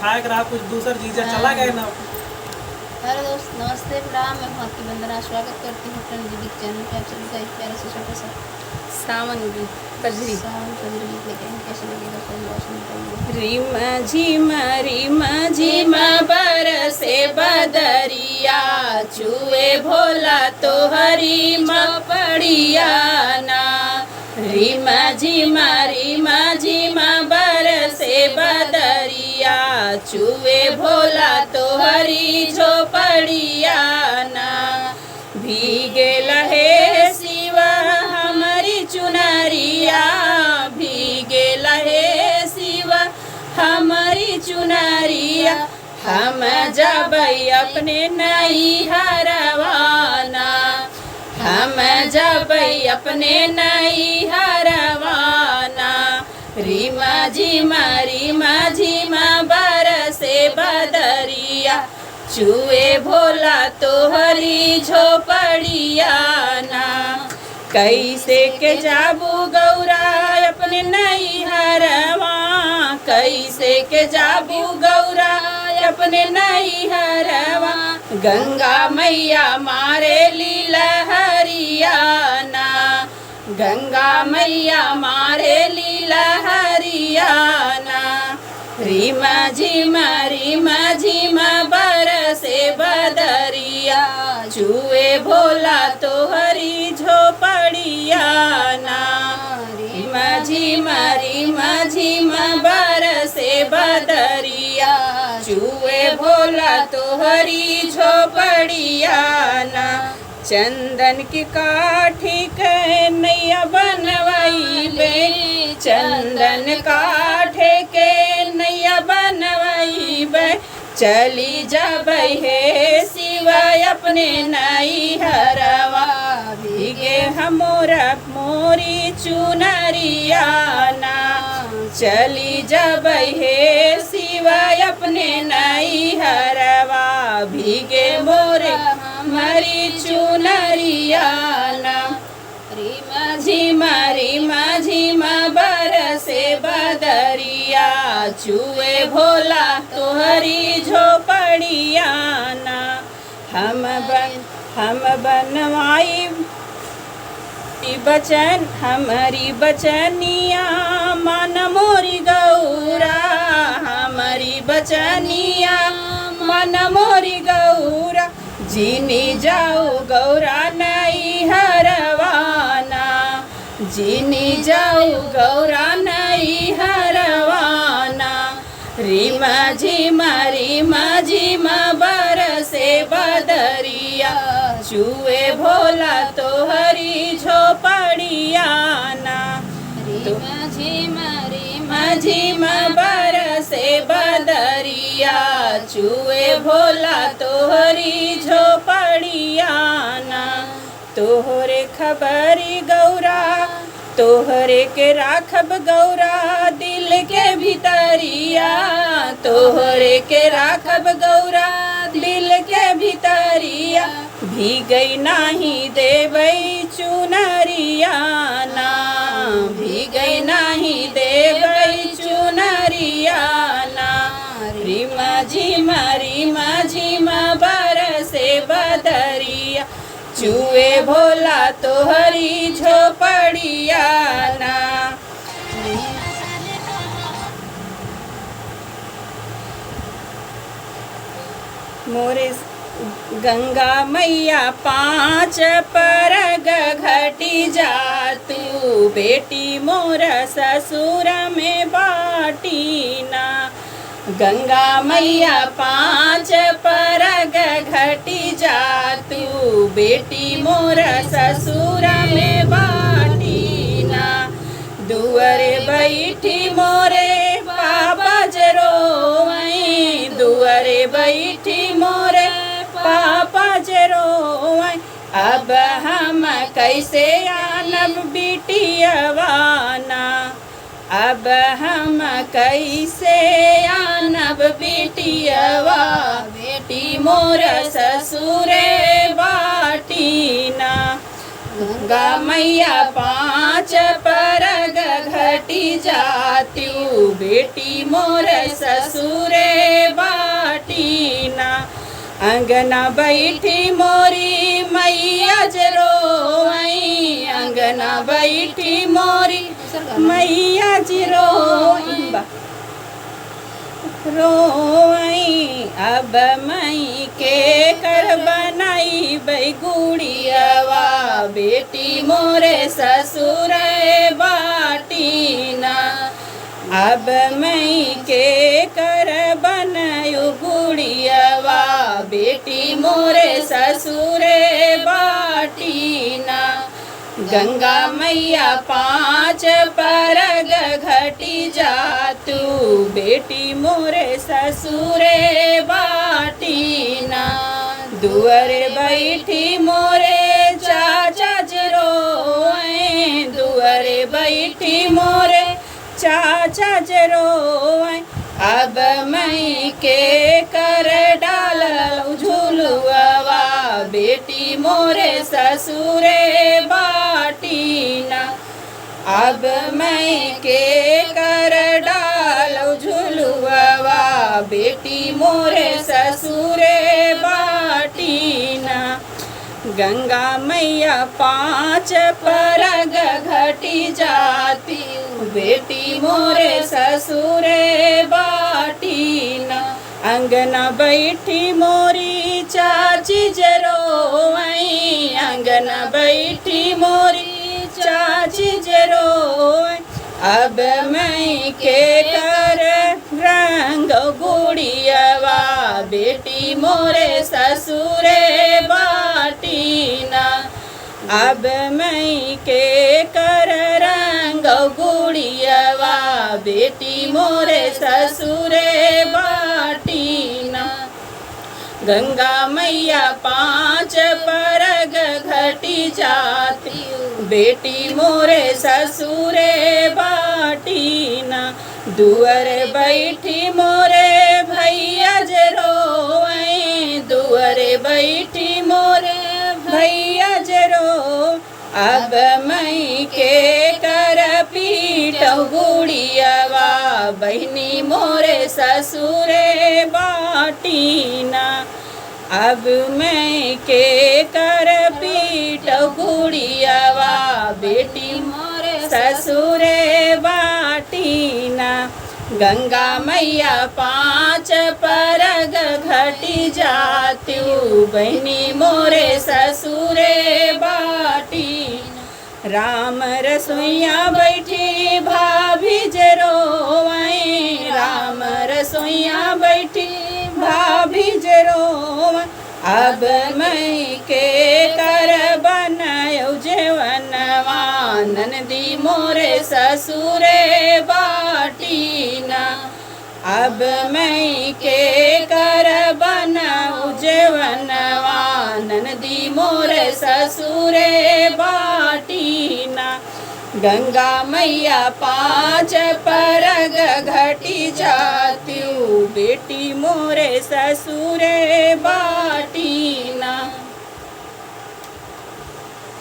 खाए के रहा कुछ दूसर चीज़ें चला गए ना। हेलो दोस्त, नमस्ते, प्रणाम। मैं आपकी वंदना, स्वागत करती हूँ अपने जीविक चैनल पे। आप सभी का एक प्यारा सा छोटा सा सावन कजरी सावन कजरी गीत लेके हैं। कैसे लगेगा कोई रोशन बताइए। रिम झिम बरसे बदरिया, चुए भोला तो हरी मपड़िया ना। रिम झिम बरसे बदरिया, चुए भोला तो हरी झोपड़िया ना। भीगे लहे शिवा हमारी चुनरिया, भीगे लहे शिवा हमारी चुनरिया। हम जबै अपने नैहरवाना, हम जबै अपने नैहरवाना। रिम झिम बरसे बदरिया, चुए भोला तोहरी झोपड़िया ना। कैसे के जाबू गौरा अपने नैहरवा, कैसे के जाबू गौरा अपने नैहरवा। गंगा मैया मारे लीला हरियाना, गंगा मैया मारे लीला हरियाना। रिम झिम बरसे बदरिया, चुए भोला तोहरी झोपड़िया ना। रिम झिम बरसे बदरिया, चुए भोला तोहरी झोपड़िया ना। चंदन की काठी के नैया बनवाई बे, चंदन काठे के नैया बनवाई बे। चली जबै हे शिवा अपने नैहरवा, भीगे हमोरा मोरी चुनरिया ना। चली जबै हे शिवा अपने नैहरवा, भीगे मोरे हमारी चुनरिया ना। रिम झिम बरसे बदरिया, चुए भोला तोहरी झोपड़िया ना। हम बनवाई बचन हमारी बचनिया, मन मोरी गौरा हमारी बचनिया, मन मोरी गौरा। जीनी जाओ गौरा नैहरवाना, जीनी जाओ गौरा नैहरवाना। रिम झिम बरसे बदरिया, चुए भोला तोहरी झोपड़िया ना। रिम झिम बरसे बदरिया, चुए भोला तोहरी झोपड़िया ना। तोहरे खबरी गौरा तोहरे के राखब गौरा दिल के भितरिया, तोहरे के राखब गौरा दिल के भितरिया। भीगई नाही देबै चुनरिया ना, भीगई नाही देबै चुनरिया ना। रिम झिम बरसे बदरिया, चुए भोला तोहरी झोपड़िया ना। मोरे गंगा मैया 5 परग घटी जा, तू बेटी मोर ससुर में बाटी ना। गंगा मैया 5 परग घटी जा, तू बेटी मोर ससुर में बाटी ना। दुअरे बैठी मोरे पापा जरोवई, दुअरे बैठी मोरे पापा जरोवई। अब हम कैसे आनब बिटियवाना, अब हम कैसे आनब बिटियवा। बेटी मोर ससुरे बाटी ना। गंगा मैया 5 परग घटी जात्यू, बेटी मोर ससुरे अंगना बैठी मोरी मैया जे रोई, अंगना बैठी मोरी मैया जी रोई रोई। अब मई के कर बनाई बैगुड़ियावा, बेटी मोरे ससुर बाटीना। अब मई के कर बनायु गुड़ियावा, बेटी मोरे ससुर बाटीना। गंगा मैया 5 परग घटी जातू, बेटी मोरे ससुरे बाटीना। दुअरे बैठी मोरे चाचा जरोए, दुअरे बैठी मोरे चाचा जरोए। अब मई के कर डाल झुलुआ, बेटी मोरे ससुरे बाटीना। अब मई के कर डाल झुलुआ, बेटी मोरे ससुरे बाटीना। गंगा मैया 5 परग घटी जाती, बेटी मोरे ससुरे बाटीना। अंगना बैठी मोरी चाची जरोई, अंगना बैठी मोरी चाची जरोई। अब मई के कर रंग गुड़ियावा, बेटी मोरे ससुरे बाटीना। अब मई के कर रंग गुड़ियावा, बेटी मोरे ससुरे बाटीना। गंगा मैया 5 परग घटी जाती, बेटी मोरे ससुरे बाटीना। दुअर बैठी मोरे भैया जरोई, दुअर बैठी मोरे भैया जरो। अब मई के कर पीट गुड़ियावा, बहनी मोरे ससुरे बाटीना। अब मई के कर पीट गुड़ियावा, बेटी मोरे ससुरे बाटीना। गंगा मैया 5 परग घटी जात्यू, बहनी मोरे ससुरे बाटीना। राम रसोइया बैठी भाभी जरोई, राम रसोइया बैठी भाभी जरोई। अब मई के कर बनायो जेवनवा, ननदी मोरे ससुरे बाटीना। अब मई के कर बनाओ जेवनवा, ननदी मोरे ससुरे बाटीना। गंगा मैया 5 परग घटी जात्यू, बेटी मोरे ससुरे बाटीना।